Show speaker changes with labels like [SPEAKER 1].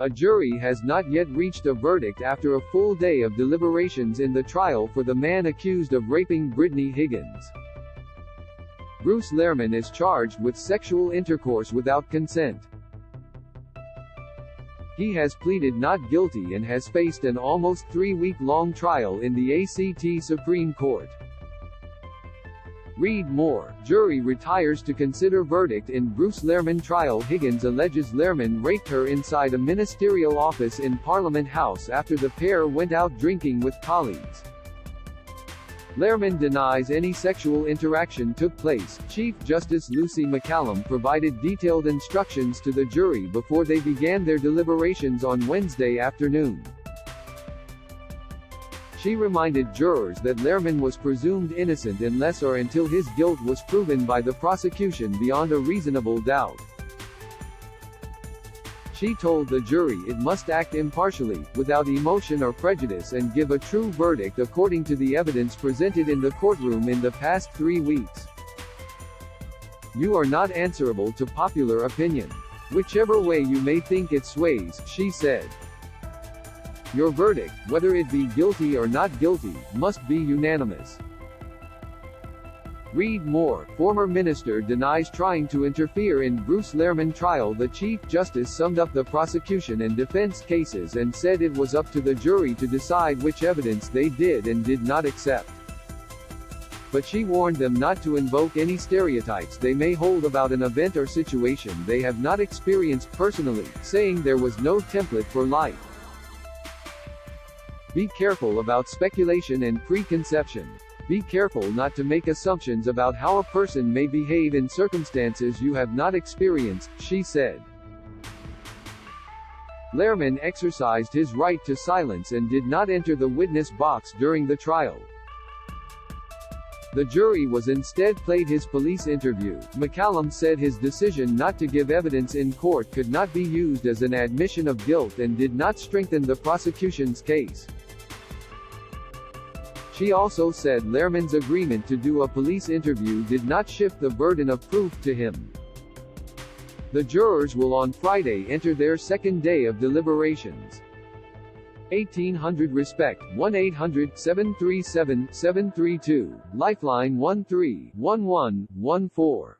[SPEAKER 1] A jury has not yet reached a verdict after a full day of deliberations in the trial for the man accused of raping Brittany Higgins.Bruce Lehrmann is charged with sexual intercourse without consent. He has pleaded not guilty and has faced an almost 3-week-long trial in the ACT Supreme Court. Read more. Jury retires to consider verdict in Bruce Lehrmann trial. Higgins alleges Lehrmann raped her inside a ministerial office in Parliament House after the pair went out drinking with colleagues. Lehrmann denies any sexual interaction took place. Chief Justice Lucy McCallum provided detailed instructions to the jury before they began their deliberations on Wednesday afternoon. She reminded jurors that Lehrmann was presumed innocent unless or until his guilt was proven by the prosecution beyond a reasonable doubt. She told the jury it must act impartially, without emotion or prejudice, and give a true verdict according to the evidence presented in the courtroom in the past 3 weeks. You are not answerable to popular opinion. Whichever way you may think it sways, she said. Your verdict, whether it be guilty or not guilty, must be unanimous. Read more. Former minister denies trying to interfere in Bruce Lehrmann trial. The Chief Justice summed up the prosecution and defense cases and said it was up to the jury to decide which evidence they did and did not accept. But she warned them not to invoke any stereotypes they may hold about an event or situation they have not experienced personally, saying there was no template for life. Be careful about speculation and preconception. Be careful not to make assumptions about how a person may behave in circumstances you have not experienced, she said. Lehrmann exercised his right to silence and did not enter the witness box during the trial. The jury was instead played his police interview. McCallum said his decision not to give evidence in court could not be used as an admission of guilt and did not strengthen the prosecution's case. She also said Lehrmann's agreement to do a police interview did not shift the burden of proof to him. The jurors will on Friday enter their second day of deliberations. 1800 Respect, 1-800-737-732, Lifeline 131114.